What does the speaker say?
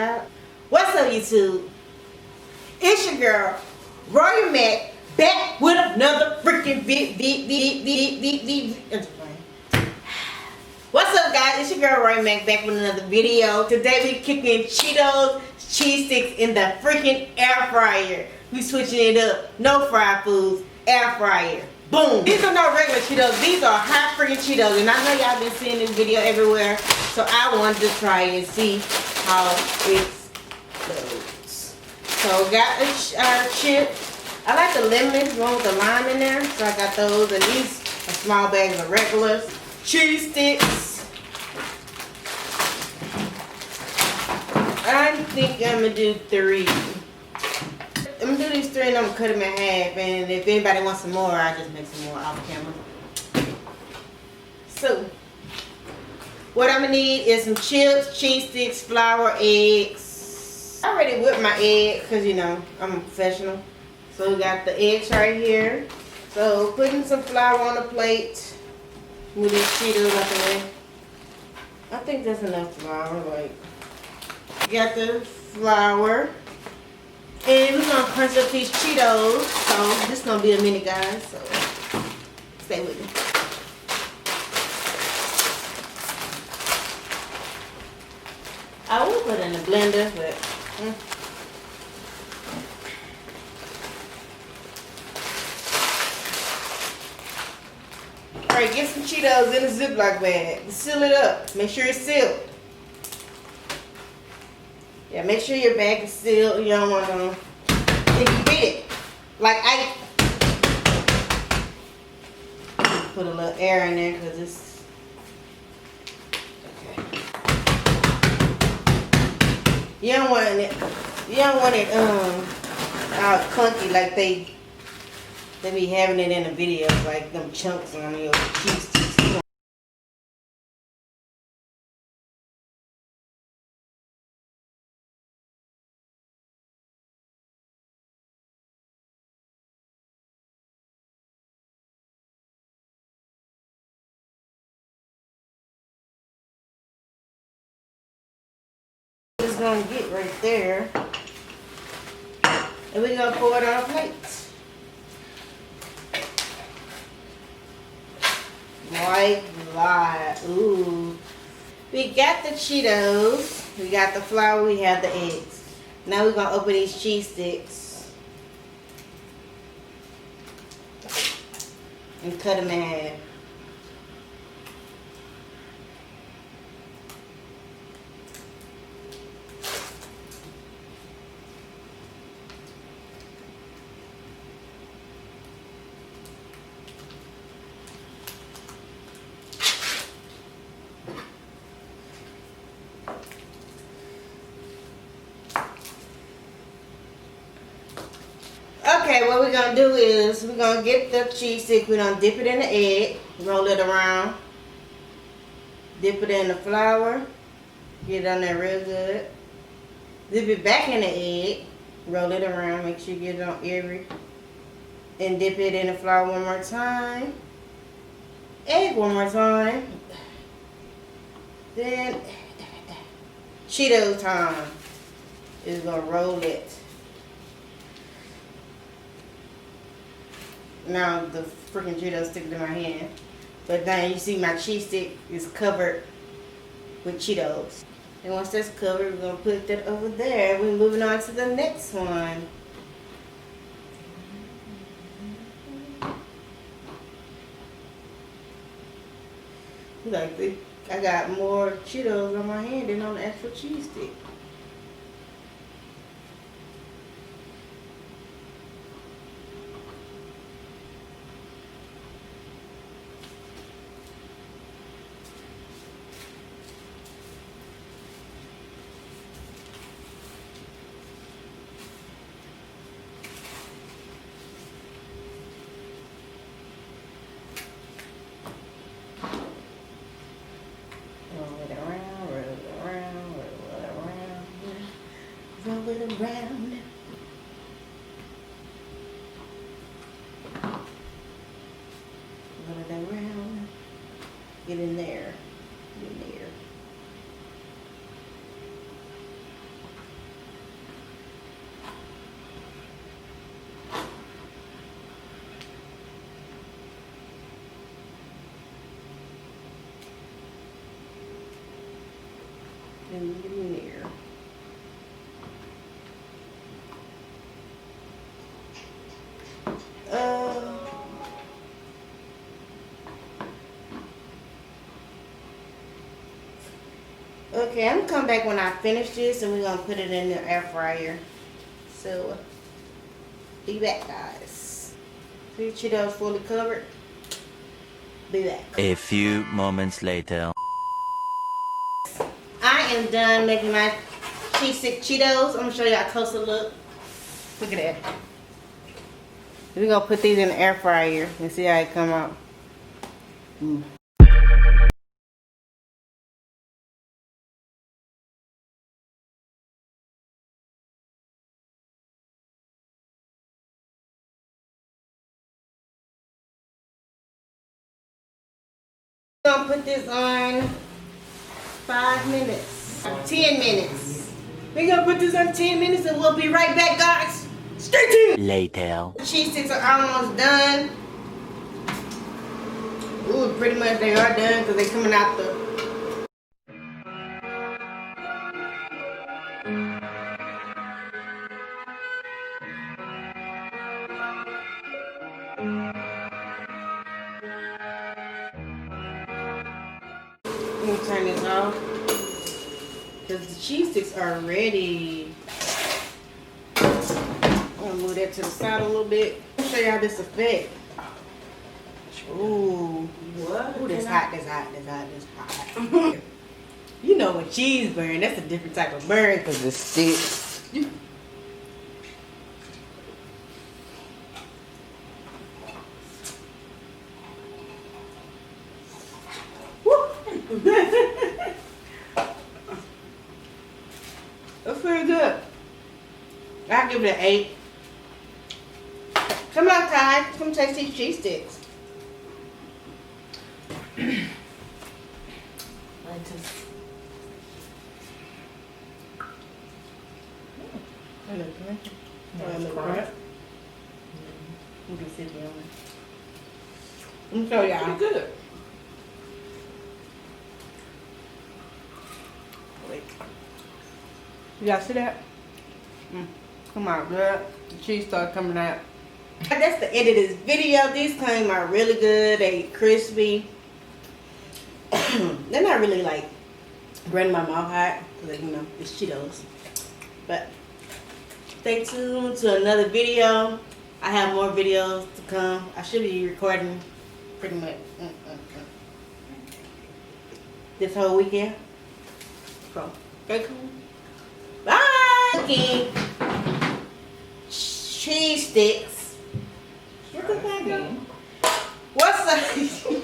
loud. What's up, YouTube? It's your girl, Roy Mac, back with another freaking What's up, guys? It's your girl, Roy Mac, back with another video. Today we kicking Cheetos Cheesesticks in the freaking air fryer. We switching it up. No fried foods, air fryer. Boom! These are no regular Cheetos. These are hot freaking Cheetos. And I know y'all been seeing this video everywhere. So I wanted to try and see how it goes. So got our chips. I like the lemon one with the lime in there. So I got those. And these are small bags of regulars. Cheese sticks. I think I'm going to do 3. I'm gonna do these 3 and I'm gonna cut them in half, and if anybody wants some more, I'll just make some more off camera. So, what I'm gonna need is some chips, cheese sticks, flour, eggs. I already whipped my egg, because you know, I'm a professional. So we got the eggs right here. So, putting some flour on the plate. Move these Cheetos out the way. I think that's enough flour, like. Got the flour. And we're going to crunch up these Cheetos. So, this is going to be a minute, guys. So, stay with me. I will put it in the blender, but... Alright, get some Cheetos in a Ziploc bag. Seal it up. Make sure it's sealed. Yeah, make sure your bag is sealed. You don't want to, if you beat it, like I put a little air in there because it's, okay. You don't want it all clunky like they be having it in the videos, like them chunks on your cheese sticks. It's gonna get right there, and we're gonna pour it on a plate. White lie. Ooh. We got the Cheetos, we got the flour, we have the eggs. Now we're gonna open these cheese sticks and cut them in half. Okay, what we're going to do is we're going to get the cheese stick. We're going to dip it in the egg, roll it around, dip it in the flour, get it on there real good, dip it back in the egg, roll it around, make sure you get it on every, and dip it in the flour one more time, egg one more time, then Cheeto time is going to roll it. Now the freaking Cheetos sticking in my hand. But then you see my cheese stick is covered with Cheetos. And once that's covered, we're going to put that over there. We're moving on to the next one. Like I got more Cheetos on my hand than on the actual cheese stick. Roll it around. Roll it around. Get in there. Get in there. Okay, I'm gonna come back when I finish this and we're gonna put it in the air fryer. So, be back, guys. See, Cheetos fully covered. Be back. A few moments later. I am done making my cheese stick Cheetos. I'm gonna show y'all a closer look. Look at that. We're gonna put these in the air fryer and see how it come out. We're gonna put this on 5 minutes. 10 minutes. We're gonna put this on 10 minutes and we'll be right back, guys. Stay tuned. Later. The cheese sticks are almost done. Ooh, pretty much they are done because they're coming out the... Let me turn this off because the cheese sticks are ready. I'm gonna move that to the side a little bit. I'll show y'all this effect. Ooh, What? ooh, that's hot, that's hot, that's hot, that's hot. You know when cheese burn, that's a different type of burn because it sticks. That's pretty good. I'll give it an 8. Come on, Kai. Come taste these cheese sticks. You can sit down. Let me show y'all. Pretty good. Wait. Y'all see that? Come on, good. The cheese started coming out. That's the end of this video. These came out really good. They crispy. They're not really like burning my mouth hot because, you know, it's Cheetos. But stay tuned to another video. I have more videos to come. I should be recording pretty much this whole weekend. So, stay cool. Bye! Cooking cheese sticks. What the fuck? What's up?